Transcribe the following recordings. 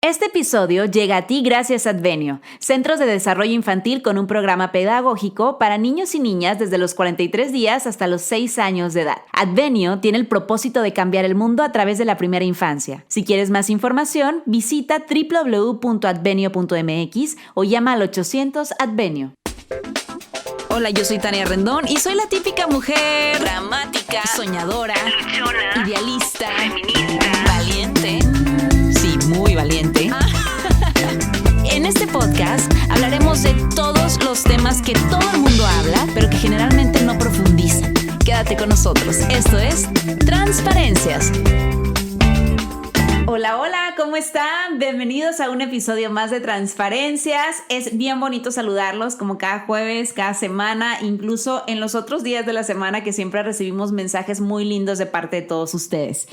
Este episodio llega a ti gracias a Advenio, Centros de Desarrollo Infantil con un programa pedagógico para niños y niñas desde los 43 días hasta los 6 años de edad. Advenio tiene el propósito de cambiar el mundo a través de la primera infancia. Si quieres más información, visita www.advenio.mx o llama al 800 Advenio. Hola, yo soy Tania Rendón y soy la típica mujer dramática, soñadora, luchona, idealista, feminista, valiente. Sí, muy valiente. En este podcast hablaremos de todos los temas que todo el mundo habla, pero que generalmente no profundizan. Quédate con nosotros. Esto es Transparencias. Hola, hola, ¿cómo están? Bienvenidos a un episodio más de Transparencias. Es bien bonito saludarlos como cada jueves, cada semana, incluso en los otros días de la semana que siempre recibimos mensajes muy lindos de parte de todos ustedes.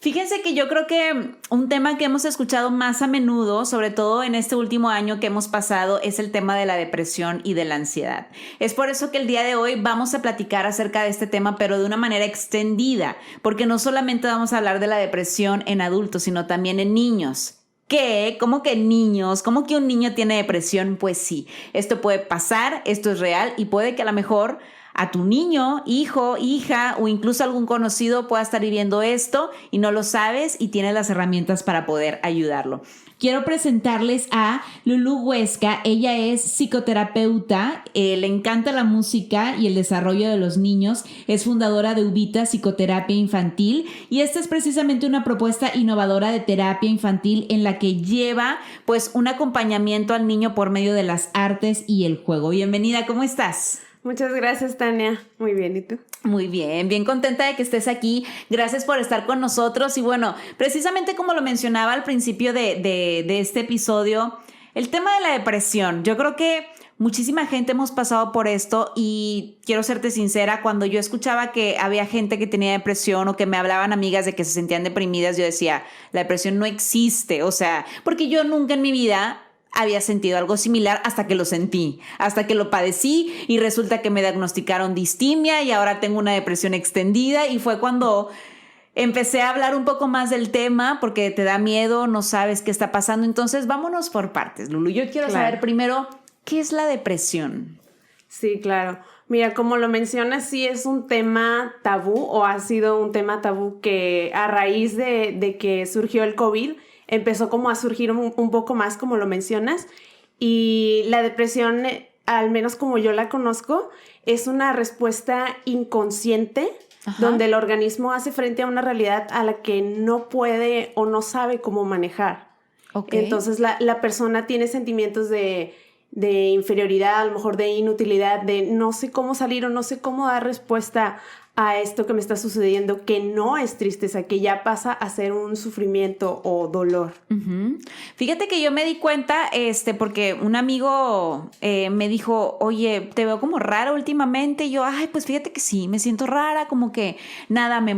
Fíjense que yo creo que un tema que hemos escuchado más a menudo, sobre todo en este último año que hemos pasado, es el tema de la depresión y de la ansiedad. Es por eso que el día de hoy vamos a platicar acerca de este tema, pero de una manera extendida, porque no solamente vamos a hablar de la depresión en adultos, sino también en niños. ¿Qué? ¿Cómo que niños? ¿Cómo que un niño tiene depresión? Pues sí, esto puede pasar, esto es real y puede que a lo mejor a tu niño, hijo, hija o incluso algún conocido pueda estar viviendo esto y no lo sabes y tienes las herramientas para poder ayudarlo. Quiero presentarles a Lulú Huesca. Ella es psicoterapeuta, le encanta la música y el desarrollo de los niños. Es fundadora de Ubita Psicoterapia Infantil y esta es precisamente una propuesta innovadora de terapia infantil en la que lleva pues un acompañamiento al niño por medio de las artes y el juego. Bienvenida, ¿cómo estás? Muchas gracias, Tania. Muy bien, ¿y tú? Muy bien, bien contenta de que estés aquí. Gracias por estar con nosotros. Y bueno, precisamente como lo mencionaba al principio de este episodio, el tema de la depresión. Yo creo que muchísima gente hemos pasado por esto y quiero serte sincera, cuando yo escuchaba que había gente que tenía depresión o que me hablaban amigas de que se sentían deprimidas, yo decía, la depresión no existe. O sea, porque yo nunca en mi vida había sentido algo similar hasta que lo sentí, hasta que lo padecí y resulta que me diagnosticaron distimia y ahora tengo una depresión extendida y fue cuando empecé a hablar un poco más del tema porque te da miedo, no sabes qué está pasando. Entonces vámonos por partes, Lulu. Yo quiero saber primero, ¿qué es la depresión? Sí, claro. Mira, como lo mencionas, sí es un tema tabú o ha sido un tema tabú que a raíz de que surgió el COVID empezó como a surgir un poco más, como lo mencionas, y la depresión, al menos como yo la conozco, es una respuesta inconsciente. Ajá. Donde el organismo hace frente a una realidad a la que no puede o no sabe cómo manejar. Okay. Entonces la persona tiene sentimientos de inferioridad, a lo mejor de inutilidad, de no sé cómo salir o no sé cómo dar respuesta a esto que me está sucediendo, que no es tristeza, que ya pasa a ser un sufrimiento o dolor. Uh-huh. Fíjate que yo me di cuenta, porque un amigo me dijo, oye, te veo como rara últimamente. Y yo, ay, pues fíjate que sí, me siento rara, como que nada me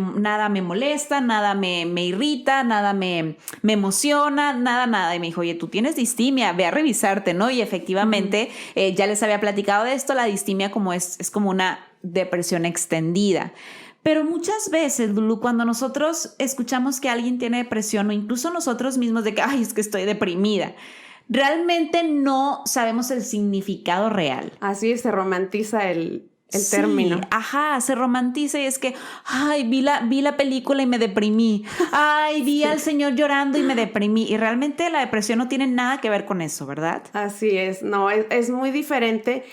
molesta, nada me irrita, nada me emociona, nada. Y me dijo, oye, tú tienes distimia, ve a revisarte, ¿no? Y efectivamente, ya les había platicado de esto, la distimia como es como una depresión extendida. Pero muchas veces, Lulu, cuando nosotros escuchamos que alguien tiene depresión o incluso nosotros mismos de que, ay, es que estoy deprimida, realmente no sabemos el significado real. Así es, se romantiza el término. Ajá, se romantiza y es que, ay, vi la película y me deprimí. Ay, vi al señor llorando y me deprimí. Y realmente la depresión no tiene nada que ver con eso, ¿verdad? Así es, no, es muy diferente.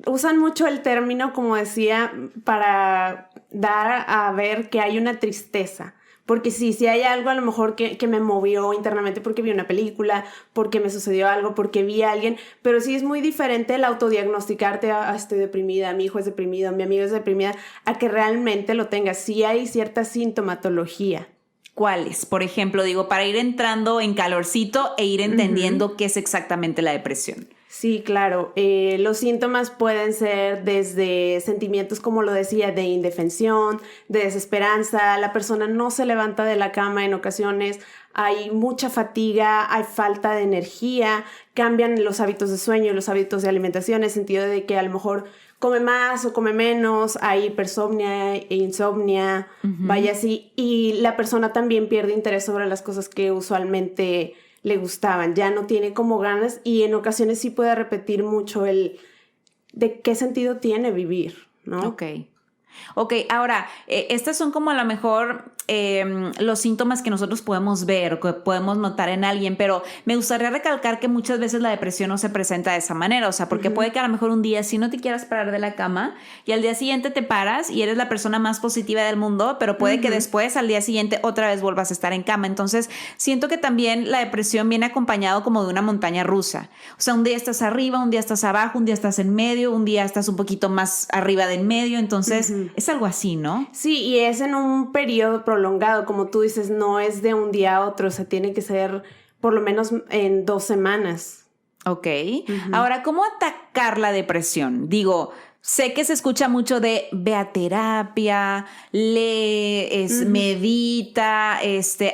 Usan mucho el término, como decía, para dar a ver que hay una tristeza. Porque sí hay algo a lo mejor que me movió internamente porque vi una película, porque me sucedió algo, porque vi a alguien. Pero sí es muy diferente el autodiagnosticarte, estoy deprimida, mi hijo es deprimido, mi amigo es deprimida, a que realmente lo tengas. Sí hay cierta sintomatología. ¿Cuáles? Por ejemplo, digo, para ir entrando en calorcito e ir entendiendo qué es exactamente la depresión. Sí, claro. Los síntomas pueden ser desde sentimientos, como lo decía, de indefensión, de desesperanza. La persona no se levanta de la cama en ocasiones. Hay mucha fatiga, hay falta de energía, cambian los hábitos de sueño y los hábitos de alimentación en el sentido de que a lo mejor come más o come menos, hay hipersomnia e insomnia, vaya así. Y la persona también pierde interés sobre las cosas que usualmente le gustaban, ya no tiene como ganas y en ocasiones sí puede repetir mucho el de qué sentido tiene vivir, ¿no? Ok, ahora, estas son como a lo mejor los síntomas que nosotros podemos ver o que podemos notar en alguien, pero me gustaría recalcar que muchas veces la depresión no se presenta de esa manera, o sea, porque puede que a lo mejor un día sí no te quieras parar de la cama y al día siguiente te paras y eres la persona más positiva del mundo, pero puede que después al día siguiente otra vez vuelvas a estar en cama. Entonces, siento que también la depresión viene acompañado como de una montaña rusa. O sea, un día estás arriba, un día estás abajo, un día estás en medio, un día estás un poquito más arriba del medio, entonces es algo así, ¿no? Sí, y es en un periodo prolongado, como tú dices, no es de un día a otro, o sea, tiene que ser por lo menos en 2 semanas. Ok. Ahora, ¿cómo atacar la depresión? Digo, sé que se escucha mucho de ve a terapia, lee, medita,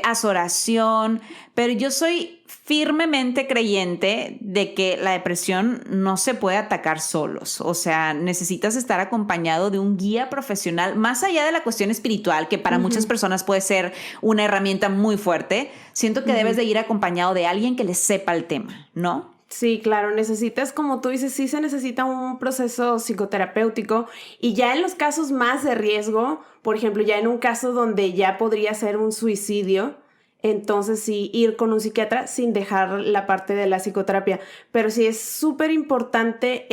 haz oración, pero yo soy firmemente creyente de que la depresión no se puede atacar solos. O sea, necesitas estar acompañado de un guía profesional, más allá de la cuestión espiritual, que para muchas personas puede ser una herramienta muy fuerte. Siento que debes de ir acompañado de alguien que le sepa el tema, ¿no? Sí, claro, necesitas, como tú dices, sí se necesita un proceso psicoterapéutico y ya en los casos más de riesgo, por ejemplo, ya en un caso donde ya podría ser un suicidio, entonces sí ir con un psiquiatra sin dejar la parte de la psicoterapia. Pero sí es súper importante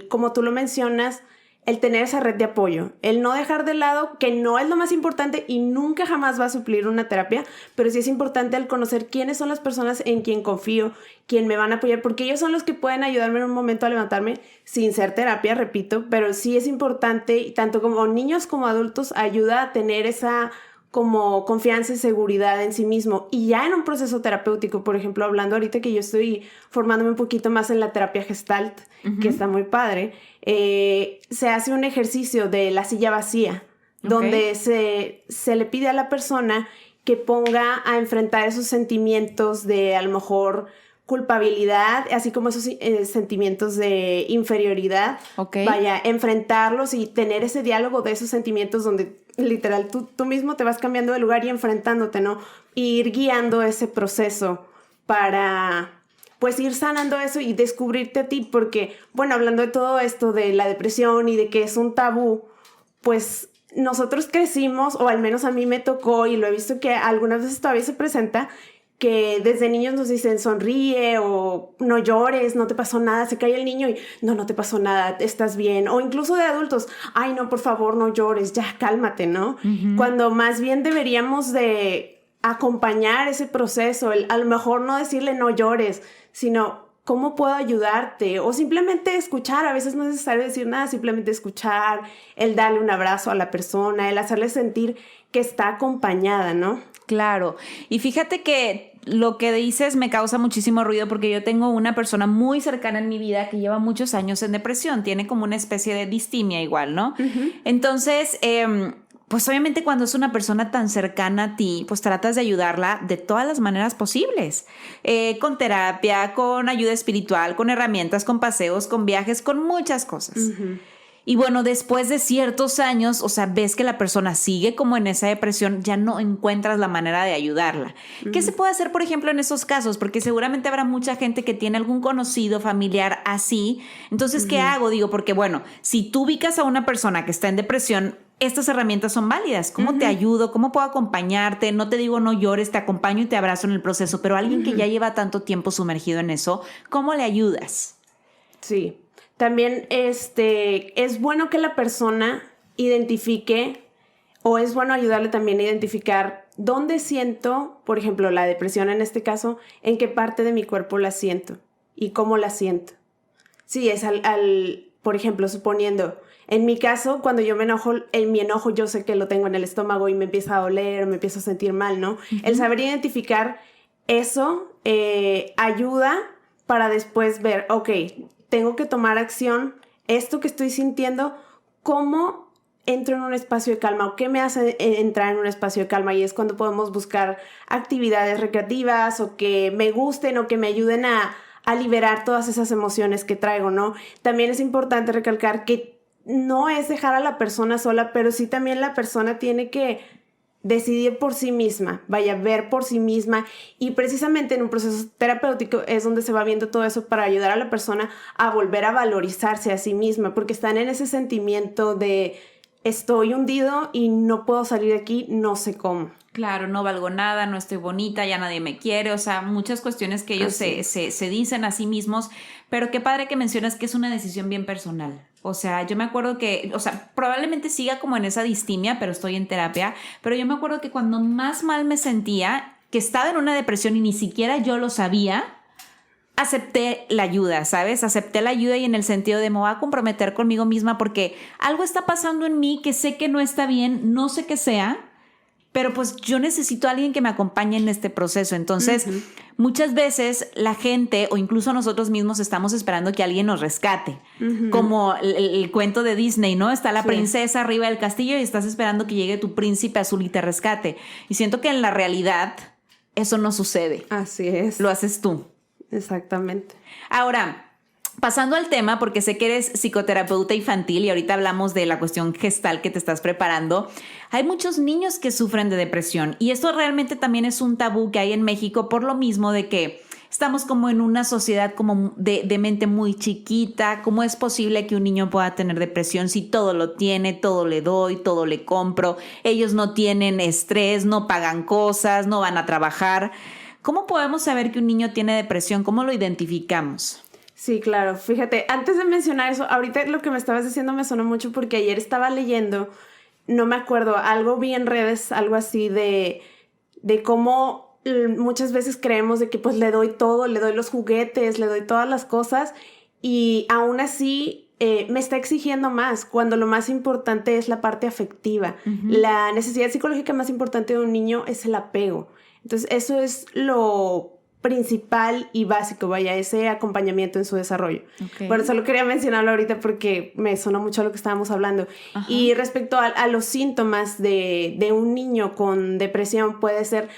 como tú lo mencionas, el tener esa red de apoyo, el no dejar de lado, que no es lo más importante y nunca jamás va a suplir una terapia, pero sí es importante el conocer quiénes son las personas en quien confío, quien me van a apoyar, porque ellos son los que pueden ayudarme en un momento a levantarme sin ser terapia, repito, pero sí es importante, y tanto como niños como adultos, ayuda a tener esa como confianza y seguridad en sí mismo. Y ya en un proceso terapéutico, por ejemplo, hablando ahorita que yo estoy formándome un poquito más en la terapia Gestalt, que está muy padre, se hace un ejercicio de la silla vacía, donde se le pide a la persona que ponga a enfrentar esos sentimientos de a lo mejor culpabilidad, así como esos sentimientos de inferioridad, vaya, enfrentarlos y tener ese diálogo de esos sentimientos donde literal tú mismo te vas cambiando de lugar y enfrentándote, ¿no? Y ir guiando ese proceso para pues ir sanando eso y descubrirte a ti, porque, bueno, hablando de todo esto de la depresión y de que es un tabú, pues nosotros crecimos, o al menos a mí me tocó y lo he visto que algunas veces todavía se presenta, que desde niños nos dicen sonríe o no llores, no te pasó nada, se cae el niño y no te pasó nada, estás bien. O incluso de adultos, ay no, por favor no llores, ya cálmate, ¿no? Cuando más bien deberíamos de acompañar ese proceso, a lo mejor no decirle no llores, sino cómo puedo ayudarte o simplemente escuchar. A veces no es necesario decir nada, simplemente escuchar, el darle un abrazo a la persona, el hacerle sentir que está acompañada, ¿no? Claro, y fíjate que lo que dices me causa muchísimo ruido porque yo tengo una persona muy cercana en mi vida que lleva muchos años en depresión, tiene como una especie de distimia igual, ¿no? Entonces, pues obviamente cuando es una persona tan cercana a ti, pues tratas de ayudarla de todas las maneras posibles, con terapia, con ayuda espiritual, con herramientas, con paseos, con viajes, con muchas cosas. Y bueno, después de ciertos años, o sea, ves que la persona sigue como en esa depresión, ya no encuentras la manera de ayudarla. ¿Qué se puede hacer, por ejemplo, en esos casos? Porque seguramente habrá mucha gente que tiene algún conocido familiar así. Entonces, ¿qué hago? Digo, porque bueno, si tú ubicas a una persona que está en depresión, estas herramientas son válidas. ¿Cómo te ayudo? ¿Cómo puedo acompañarte? No te digo no llores, te acompaño y te abrazo en el proceso, pero alguien que ya lleva tanto tiempo sumergido en eso, ¿cómo le ayudas? Sí. También es bueno que la persona identifique, o es bueno ayudarle también a identificar dónde siento, por ejemplo, la depresión en este caso, en qué parte de mi cuerpo la siento y cómo la siento. Sí, es por ejemplo, suponiendo, en mi caso, cuando yo me enojo, mi enojo yo sé que lo tengo en el estómago y me empieza a doler, me empiezo a sentir mal, ¿no? El saber identificar eso ayuda para después ver, ok, tengo que tomar acción, esto que estoy sintiendo, ¿cómo entro en un espacio de calma? ¿O qué me hace entrar en un espacio de calma? Y es cuando podemos buscar actividades recreativas o que me gusten o que me ayuden a liberar todas esas emociones que traigo, ¿no? También es importante recalcar que no es dejar a la persona sola, pero sí también la persona tiene que decidir por sí misma, vaya a ver por sí misma, y precisamente en un proceso terapéutico es donde se va viendo todo eso para ayudar a la persona a volver a valorizarse a sí misma, porque están en ese sentimiento de estoy hundido y no puedo salir de aquí, no sé cómo. Claro, no valgo nada, no estoy bonita, ya nadie me quiere, o sea, muchas cuestiones que ellos se dicen a sí mismos, pero qué padre que mencionas que es una decisión bien personal. O sea, yo me acuerdo que, o sea, probablemente siga como en esa distimia, pero estoy en terapia, pero yo me acuerdo que cuando más mal me sentía, que estaba en una depresión y ni siquiera yo lo sabía, acepté la ayuda, ¿sabes? Acepté la ayuda y en el sentido de me voy a comprometer conmigo misma porque algo está pasando en mí que sé que no está bien, no sé qué sea, pero pues yo necesito a alguien que me acompañe en este proceso. Entonces, muchas veces la gente o incluso nosotros mismos estamos esperando que alguien nos rescate. Como el cuento de Disney, ¿no? Está la princesa arriba del castillo y estás esperando que llegue tu príncipe azul y te rescate. Y siento que en la realidad eso no sucede. Así es. Lo haces tú. Exactamente. Ahora, pasando al tema, porque sé que eres psicoterapeuta infantil y ahorita hablamos de la cuestión gestal que te estás preparando, hay muchos niños que sufren de depresión y esto realmente también es un tabú que hay en México por lo mismo de que estamos como en una sociedad como de mente muy chiquita. ¿Cómo es posible que un niño pueda tener depresión si todo lo tiene, todo le doy, todo le compro? Ellos no tienen estrés, no pagan cosas, no van a trabajar. ¿Cómo podemos saber que un niño tiene depresión? ¿Cómo lo identificamos? Sí, claro. Fíjate, antes de mencionar eso, ahorita lo que me estabas diciendo me sonó mucho porque ayer estaba leyendo, no me acuerdo, algo vi en redes, algo así de cómo muchas veces creemos de que pues le doy todo, le doy los juguetes, le doy todas las cosas y aún así me está exigiendo más, cuando lo más importante es la parte afectiva. La necesidad psicológica más importante de un niño es el apego. Entonces, eso es lo principal y básico, vaya, ese acompañamiento en su desarrollo. Okay. Por eso lo quería mencionarlo ahorita porque me sonó mucho a lo que estábamos hablando. Ajá. Y respecto a los síntomas de un niño con depresión puede ser,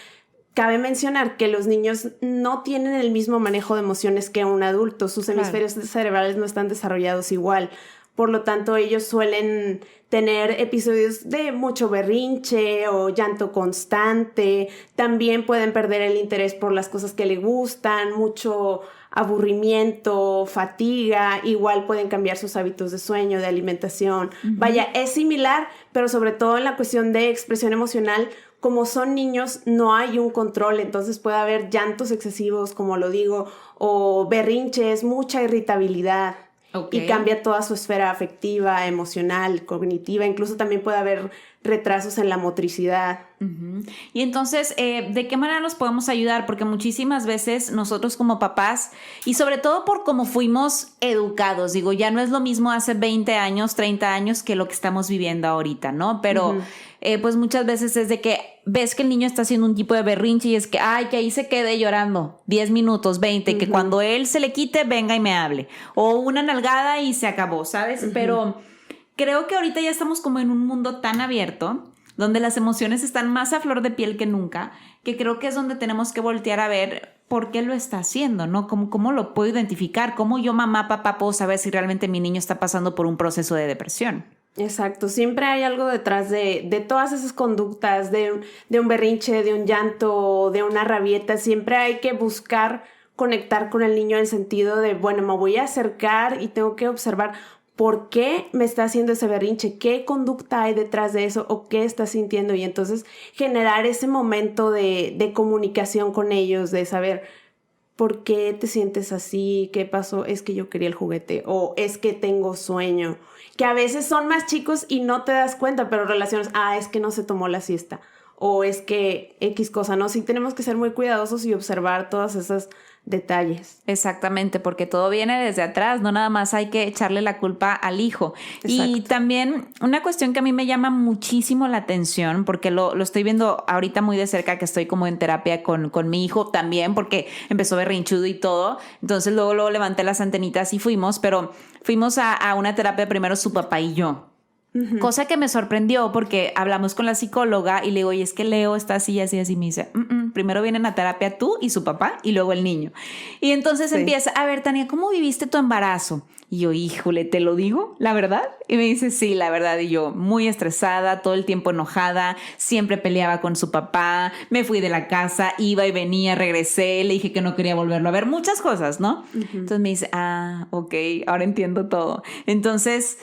cabe mencionar que los niños no tienen el mismo manejo de emociones que un adulto. Sus hemisferios cerebrales no están desarrollados igual. Por lo tanto, ellos suelen tener episodios de mucho berrinche o llanto constante. También pueden perder el interés por las cosas que les gustan, mucho aburrimiento, fatiga. Igual pueden cambiar sus hábitos de sueño, de alimentación. Vaya, es similar, pero sobre todo en la cuestión de expresión emocional, como son niños, no hay un control. Entonces puede haber llantos excesivos, como lo digo, o berrinches, mucha irritabilidad. Okay. Y cambia toda su esfera afectiva, emocional, cognitiva. Incluso también puede haber retrasos en la motricidad. Y entonces, ¿de qué manera nos podemos ayudar? Porque muchísimas veces nosotros como papás, y sobre todo por cómo fuimos educados, digo, ya no es lo mismo hace 20 años, 30 años que lo que estamos viviendo ahorita, ¿no? Pero pues muchas veces es de que ves que el niño está haciendo un tipo de berrinche y es que, ay, que ahí se quede llorando 10 minutos, 20, que cuando él se le quite, venga y me hable. O una nalgada y se acabó, ¿sabes? Pero creo que ahorita ya estamos como en un mundo tan abierto, donde las emociones están más a flor de piel que nunca, que creo que es donde tenemos que voltear a ver por qué lo está haciendo, ¿no? ¿Cómo lo puedo identificar? ¿Cómo yo, mamá, papá, puedo saber si realmente mi niño está pasando por un proceso de depresión? Exacto, siempre hay algo detrás de todas esas conductas, de un berrinche, de un llanto, de una rabieta. Siempre hay que buscar conectar con el niño en el sentido de, bueno, me voy a acercar y tengo que observar por qué me está haciendo ese berrinche, qué conducta hay detrás de eso o qué está sintiendo, y entonces generar ese momento de comunicación con ellos, de saber por qué te sientes así, qué pasó, es que yo quería el juguete o es que tengo sueño, que a veces son más chicos y no te das cuenta, pero relacionas, es que no se tomó la siesta o es que X cosa, ¿no? Sí tenemos que ser muy cuidadosos y observar todas esas detalles. Exactamente, porque todo viene desde atrás, no nada más hay que echarle la culpa al hijo. Exacto. Y también una cuestión que a mí me llama muchísimo la atención, porque lo estoy viendo ahorita muy de cerca, que estoy como en terapia con mi hijo también, porque empezó berrinchudo y todo, entonces luego levanté las antenitas y fuimos a una terapia primero su papá y yo. Cosa que me sorprendió porque hablamos con la psicóloga y le digo, oye, es que Leo está así, así, así. Me dice, primero vienen a terapia tú y su papá y luego el niño. Y entonces empieza, a ver, Tania, ¿cómo viviste tu embarazo? Y yo, híjole, ¿te lo digo? ¿La verdad? Y me dice, sí, la verdad. Y yo, muy estresada, todo el tiempo enojada, siempre peleaba con su papá, me fui de la casa, iba y venía, regresé, le dije que no quería volverlo a ver, muchas cosas, ¿no? Entonces me dice, ok, ahora entiendo todo. Entonces,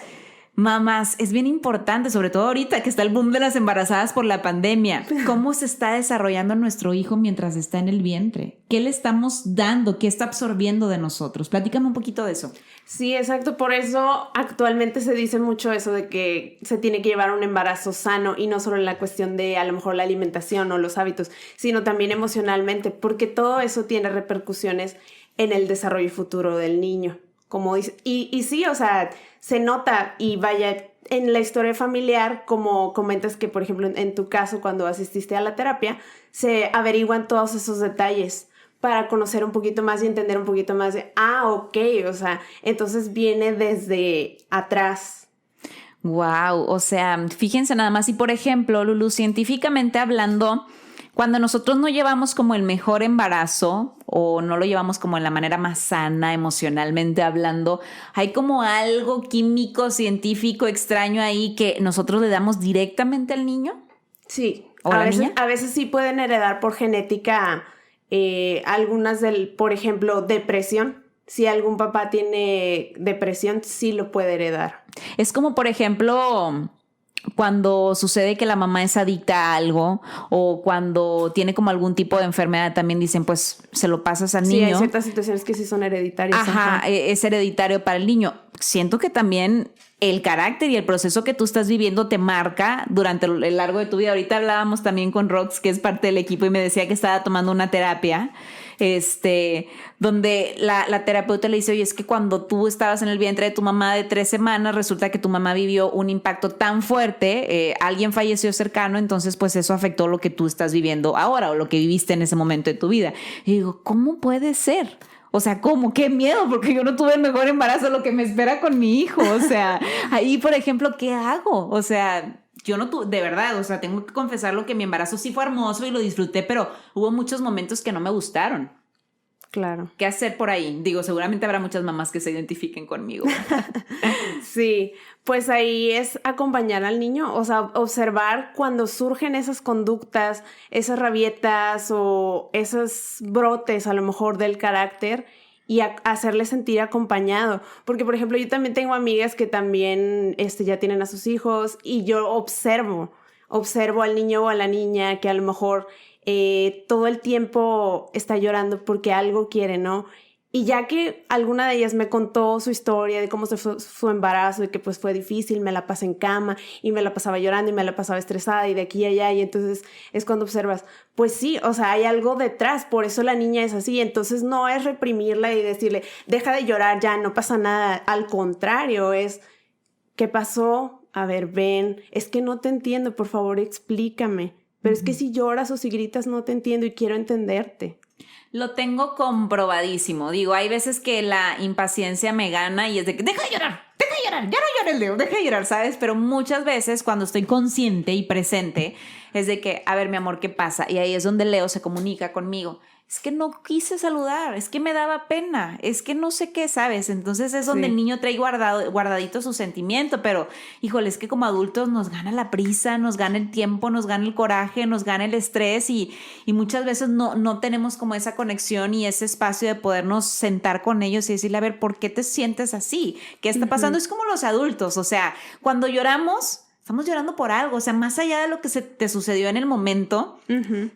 mamás, es bien importante, sobre todo ahorita que está el boom de las embarazadas por la pandemia. ¿Cómo se está desarrollando nuestro hijo mientras está en el vientre? ¿Qué le estamos dando? ¿Qué está absorbiendo de nosotros? Platícame un poquito de eso. Sí, exacto. Por eso actualmente se dice mucho eso de que se tiene que llevar un embarazo sano y no solo en la cuestión de a lo mejor la alimentación o los hábitos, sino también emocionalmente, porque todo eso tiene repercusiones en el desarrollo futuro del niño. Como dice, y sí, o sea, se nota y vaya, en la historia familiar, como comentas que, por ejemplo, en tu caso, cuando asististe a la terapia, se averiguan todos esos detalles para conocer un poquito más y entender un poquito más de, ok, o sea, entonces viene desde atrás. Wow, o sea, fíjense nada más. Y por ejemplo, Lulu, científicamente hablando, cuando nosotros no llevamos como el mejor embarazo o no lo llevamos como en la manera más sana emocionalmente hablando, hay como algo químico, científico, extraño ahí que nosotros le damos directamente al niño. Sí, ¿O la niña? a veces sí pueden heredar por genética algunas por ejemplo, depresión. Si algún papá tiene depresión, sí lo puede heredar. Es como, por ejemplo, cuando sucede que la mamá es adicta a algo o cuando tiene como algún tipo de enfermedad, también dicen, pues, se lo pasas al niño. Sí, hay ciertas situaciones que sí son hereditarias. Ajá, es hereditario para el niño. Siento que también el carácter y el proceso que tú estás viviendo te marca durante el largo de tu vida. Ahorita hablábamos también con Rox, que es parte del equipo, y me decía que estaba tomando una terapia, donde la terapeuta le dice, oye, es que cuando tú estabas en el vientre de tu mamá de 3 semanas, resulta que tu mamá vivió un impacto tan fuerte, alguien falleció cercano, entonces pues eso afectó lo que tú estás viviendo ahora o lo que viviste en ese momento de tu vida. Y digo, ¿cómo puede ser? O sea, ¿cómo? ¡Qué miedo! Porque yo no tuve el mejor embarazo, lo que me espera con mi hijo. O sea, ahí, por ejemplo, ¿qué hago? O sea, yo no tuve, de verdad, o sea, tengo que confesarlo que mi embarazo sí fue hermoso y lo disfruté, pero hubo muchos momentos que no me gustaron. Claro. ¿Qué hacer por ahí? Digo, seguramente habrá muchas mamás que se identifiquen conmigo. Sí, pues ahí es acompañar al niño, o sea, observar cuando surgen esas conductas, esas rabietas o esos brotes a lo mejor del carácter y hacerle sentir acompañado. Porque, por ejemplo, yo también tengo amigas que también ya tienen a sus hijos y yo observo al niño o a la niña que a lo mejor todo el tiempo está llorando porque algo quiere, ¿no? Y ya que alguna de ellas me contó su historia de cómo se fue su embarazo y que pues fue difícil, me la pasé en cama y me la pasaba llorando y me la pasaba estresada y de aquí a allá, y entonces es cuando observas, pues sí, o sea, hay algo detrás, por eso la niña es así. Entonces no es reprimirla y decirle, deja de llorar ya, no pasa nada, al contrario, es, ¿qué pasó? A ver, ven, es que no te entiendo, por favor explícame. Pero es que si lloras o si gritas no te entiendo y quiero entenderte. Lo tengo comprobadísimo. Digo, hay veces que la impaciencia me gana y es de que deja de llorar, ya no llores, Leo, deja de llorar, ¿sabes? Pero muchas veces cuando estoy consciente y presente es de que, a ver, mi amor, ¿qué pasa? Y ahí es donde Leo se comunica conmigo. Es que no quise saludar, es que me daba pena, es que no sé qué, ¿sabes? Entonces es donde el niño trae guardadito su sentimiento, pero híjole, es que como adultos nos gana la prisa, nos gana el tiempo, nos gana el coraje, nos gana el estrés y muchas veces no tenemos como esa conexión y ese espacio de podernos sentar con ellos y decirle, a ver, ¿por qué te sientes así? ¿Qué está pasando? Es como los adultos, o sea, cuando lloramos, estamos llorando por algo, o sea, más allá de lo que te sucedió en el momento,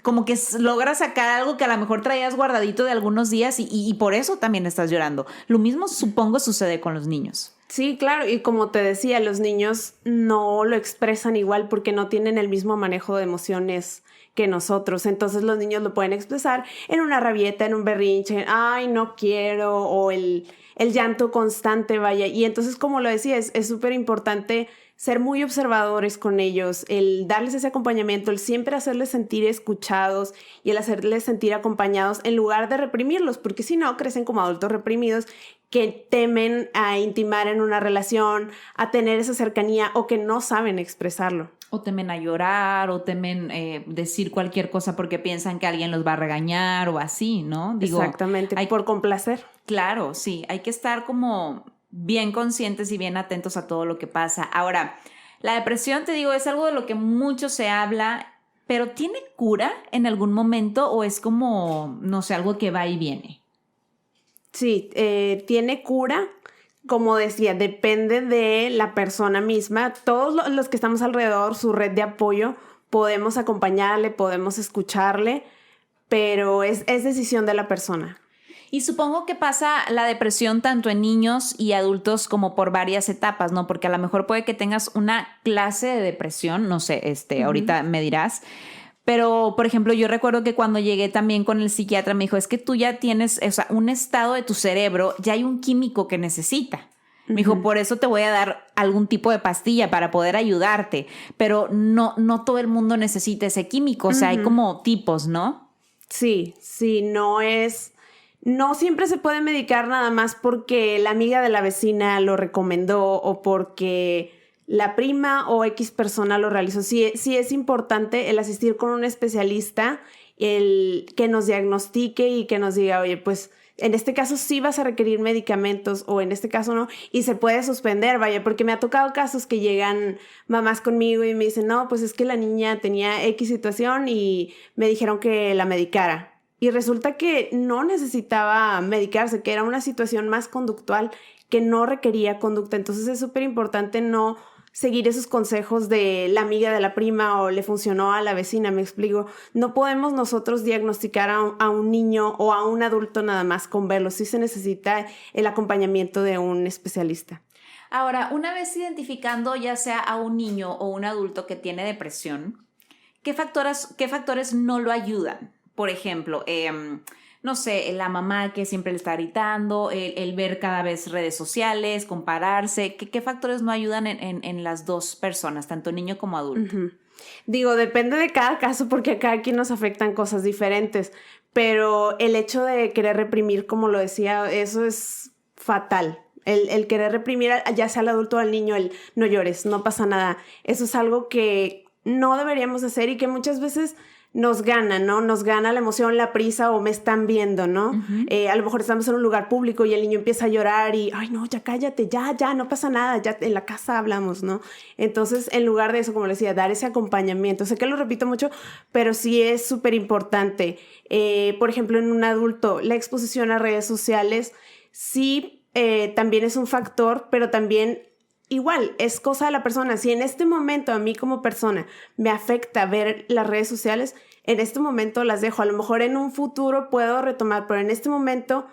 como que logras sacar algo que a lo mejor traías guardadito de algunos días y por eso también estás llorando. Lo mismo supongo sucede con los niños. Sí, claro, y como te decía, los niños no lo expresan igual porque no tienen el mismo manejo de emociones que nosotros. Entonces los niños lo pueden expresar en una rabieta, en un berrinche, ay, no quiero, o el llanto constante, vaya. Y entonces, como lo decía, es súper importante ser muy observadores con ellos, el darles ese acompañamiento, el siempre hacerles sentir escuchados y el hacerles sentir acompañados en lugar de reprimirlos, porque si no, crecen como adultos reprimidos que temen a intimar en una relación, a tener esa cercanía o que no saben expresarlo. O temen a llorar, o temen decir cualquier cosa porque piensan que alguien los va a regañar o así, ¿no? Digo, exactamente, por complacer. Claro, sí, hay que estar como bien conscientes y bien atentos a todo lo que pasa. Ahora, la depresión, te digo, es algo de lo que mucho se habla, pero ¿tiene cura en algún momento o es como, no sé, algo que va y viene? Sí, tiene cura. Como decía, depende de la persona misma. Todos los que estamos alrededor, su red de apoyo, podemos acompañarle, podemos escucharle, pero es decisión de la persona. Y supongo que pasa la depresión tanto en niños y adultos como por varias etapas, ¿no? Porque a lo mejor puede que tengas una clase de depresión, no sé, ahorita me dirás. Pero, por ejemplo, yo recuerdo que cuando llegué también con el psiquiatra me dijo, es que tú ya tienes, o sea, un estado de tu cerebro, ya hay un químico que necesita. Me dijo, por eso te voy a dar algún tipo de pastilla para poder ayudarte, pero no todo el mundo necesita ese químico, o sea, hay como tipos, ¿no? Sí, no siempre se puede medicar nada más porque la amiga de la vecina lo recomendó o porque la prima o X persona lo realizó. Sí es importante el asistir con un especialista, el que nos diagnostique y que nos diga, oye, pues en este caso sí vas a requerir medicamentos o en este caso no, y se puede suspender, vaya, porque me ha tocado casos que llegan mamás conmigo y me dicen, no, pues es que la niña tenía X situación y me dijeron que la medicara. Y resulta que no necesitaba medicarse, que era una situación más conductual que no requería conducta. Entonces es súper importante no seguir esos consejos de la amiga de la prima o le funcionó a la vecina, me explico. No podemos nosotros diagnosticar a un niño o a un adulto nada más con verlo. Sí se necesita el acompañamiento de un especialista. Ahora, una vez identificando ya sea a un niño o un adulto que tiene depresión, ¿qué factores no lo ayudan? Por ejemplo, no sé, la mamá que siempre le está gritando, el ver cada vez redes sociales, compararse. ¿Qué factores no ayudan en las dos personas, tanto niño como adulto? Digo, depende de cada caso porque a cada quien nos afectan cosas diferentes, pero el hecho de querer reprimir, como lo decía, eso es fatal. El querer reprimir ya sea al adulto o al niño, el no llores, no pasa nada. Eso es algo que no deberíamos hacer y que muchas veces nos gana, ¿no? Nos gana la emoción, la prisa o me están viendo, ¿no? A lo mejor estamos en un lugar público y el niño empieza a llorar y, ay, no, ya cállate, ya, no pasa nada, ya en la casa hablamos, ¿no? Entonces, en lugar de eso, como les decía, dar ese acompañamiento. Sé que lo repito mucho, pero sí es súper importante. Por ejemplo, en un adulto, la exposición a redes sociales sí también es un factor, pero también igual, es cosa de la persona. Si en este momento a mí como persona me afecta ver las redes sociales, en este momento las dejo. A lo mejor en un futuro puedo retomar, pero en este momento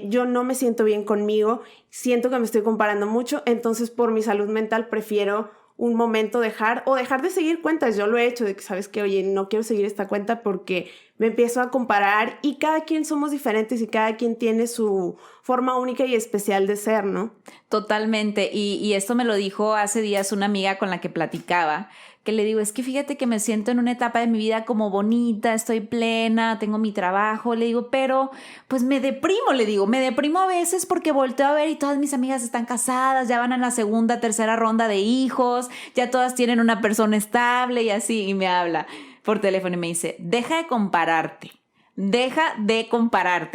yo no me siento bien conmigo, siento que me estoy comparando mucho, entonces por mi salud mental prefiero un momento dejar de seguir cuentas. Yo lo he hecho de que, sabes que, oye, no quiero seguir esta cuenta porque me empiezo a comparar y cada quien somos diferentes y cada quien tiene su forma única y especial de ser, ¿no? Totalmente. Y esto me lo dijo hace días una amiga con la que platicaba, que le digo, es que fíjate que me siento en una etapa de mi vida como bonita, estoy plena, tengo mi trabajo, le digo, pero pues me deprimo a veces porque volteo a ver y todas mis amigas están casadas, ya van a la segunda, tercera ronda de hijos, ya todas tienen una persona estable y así, y me habla por teléfono y me dice, deja de compararte,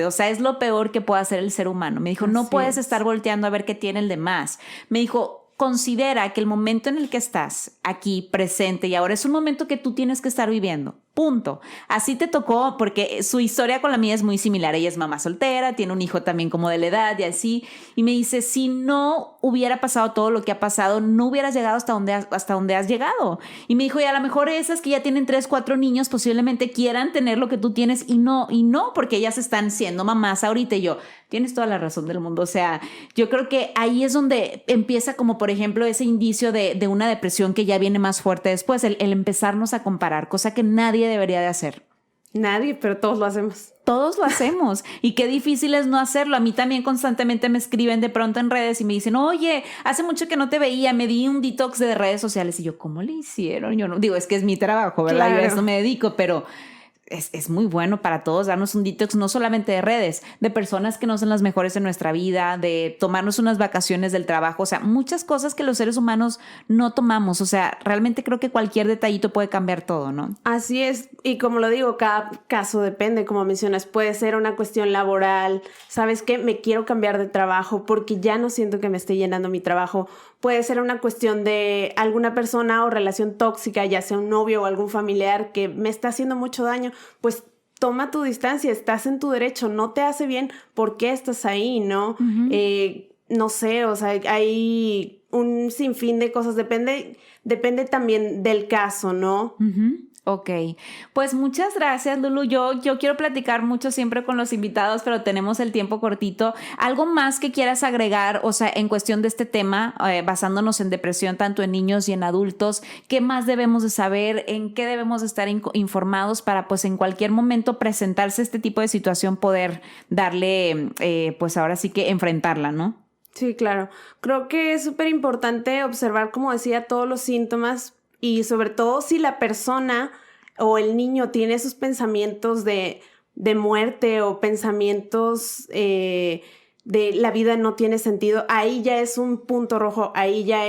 o sea, es lo peor que puede hacer el ser humano. Me dijo, no puedes estar volteando a ver qué tiene el demás. Me dijo, considera que el momento en el que estás aquí presente y ahora es un momento que tú tienes que estar viviendo. Punto. Así te tocó, porque su historia con la mía es muy similar. Ella es mamá soltera, tiene un hijo también como de la edad y así. Y me dice, si no hubiera pasado todo lo que ha pasado, no hubieras llegado hasta donde has llegado. Y me dijo, y a lo mejor esas que ya tienen 3, 4 niños posiblemente quieran tener lo que tú tienes y no, porque ellas están siendo mamás ahorita. Y yo, tienes toda la razón del mundo. O sea, yo creo que ahí es donde empieza como, por ejemplo, ese indicio de una depresión que ya viene más fuerte después, el empezarnos a comparar, cosa que nadie debería de hacer. Nadie, pero todos lo hacemos. Todos lo hacemos. Y qué difícil es no hacerlo. A mí también constantemente me escriben de pronto en redes y me dicen, oye, hace mucho que no te veía, me di un detox de redes sociales. Y yo, ¿cómo le hicieron? Yo no digo, es que es mi trabajo, ¿verdad? Claro. Yo a eso me dedico, pero es muy bueno para todos darnos un detox, no solamente de redes, de personas que no son las mejores en nuestra vida, de tomarnos unas vacaciones del trabajo, o sea, muchas cosas que los seres humanos no tomamos. O sea, realmente creo que cualquier detallito puede cambiar todo, ¿no? Así es, y como lo digo, cada caso depende, como mencionas, puede ser una cuestión laboral, ¿sabes qué? Me quiero cambiar de trabajo porque ya no siento que me esté llenando mi trabajo. Puede ser una cuestión de alguna persona o relación tóxica, ya sea un novio o algún familiar que me está haciendo mucho daño. Pues toma tu distancia, estás en tu derecho, no te hace bien, ¿por qué estás ahí, no? No sé, o sea, hay un sinfín de cosas, depende también del caso, ¿no? Ok, pues muchas gracias, Lulu. Yo quiero platicar mucho siempre con los invitados, pero tenemos el tiempo cortito. ¿Algo más que quieras agregar, o sea, en cuestión de este tema, basándonos en depresión tanto en niños y en adultos? ¿Qué más debemos de saber? ¿En qué debemos de estar informados para, pues, en cualquier momento presentarse este tipo de situación, poder darle, pues, ahora sí que enfrentarla, ¿no? Sí, claro. Creo que es súper importante observar, como decía, todos los síntomas. Y sobre todo si la persona o el niño tiene esos pensamientos de muerte o pensamientos de la vida no tiene sentido, ahí ya es un punto rojo, ahí ya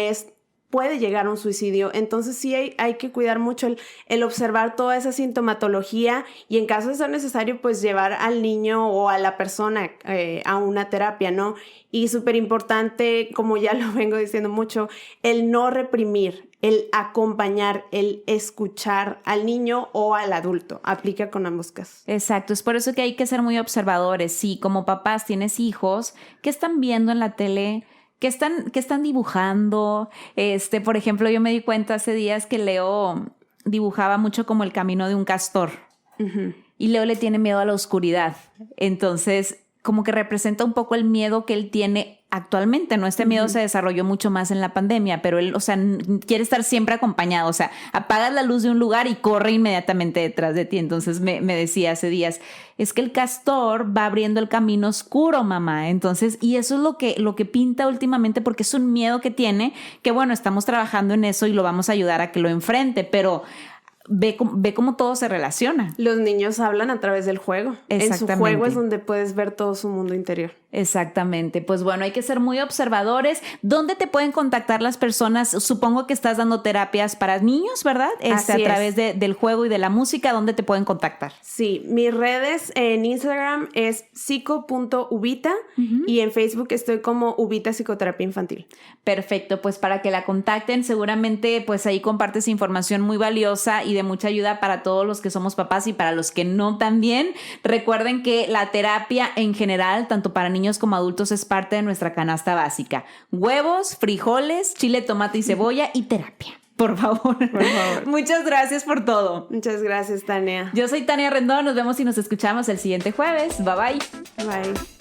puede llegar a un suicidio. Entonces sí hay que cuidar mucho el observar toda esa sintomatología y en caso de ser necesario, pues llevar al niño o a la persona a una terapia, ¿no? Y súper importante, como ya lo vengo diciendo mucho, el no reprimir, el acompañar, el escuchar al niño o al adulto. Aplica con ambos casos. Exacto, es por eso que hay que ser muy observadores. Si como papás tienes hijos, ¿qué están viendo en la tele? ¿Qué están dibujando? Por ejemplo, yo me di cuenta hace días que Leo dibujaba mucho como el camino de un castor. Uh-huh. Y Leo le tiene miedo a la oscuridad. Entonces, como que representa un poco el miedo que él tiene actualmente, ¿no? Este miedo se desarrolló mucho más en la pandemia, pero él, o sea, quiere estar siempre acompañado. O sea, apagas la luz de un lugar y corre inmediatamente detrás de ti. Entonces me decía hace días, es que el castor va abriendo el camino oscuro, mamá. Entonces, y eso es lo que pinta últimamente, porque es un miedo que tiene, que bueno, estamos trabajando en eso y lo vamos a ayudar a que lo enfrente, pero ve cómo todo se relaciona. Los niños hablan a través del juego. En su juego es donde puedes ver todo su mundo interior. Exactamente. Pues bueno, hay que ser muy observadores. ¿Dónde te pueden contactar las personas? Supongo que estás dando terapias para niños, ¿verdad? A través del juego y de la música. ¿Dónde te pueden contactar? Sí, mis redes en Instagram es psico.ubita y en Facebook estoy como Ubita Psicoterapia Infantil. Perfecto, pues para que la contacten, seguramente pues ahí compartes información muy valiosa y de mucha ayuda para todos los que somos papás y para los que no también. Recuerden que la terapia en general, tanto para niños como adultos, es parte de nuestra canasta básica. Huevos, frijoles, chile, tomate y cebolla y terapia. Por favor. Por favor. Muchas gracias por todo. Muchas gracias, Tania. Yo soy Tania Rendón. Nos vemos y nos escuchamos el siguiente jueves. Bye bye. Bye.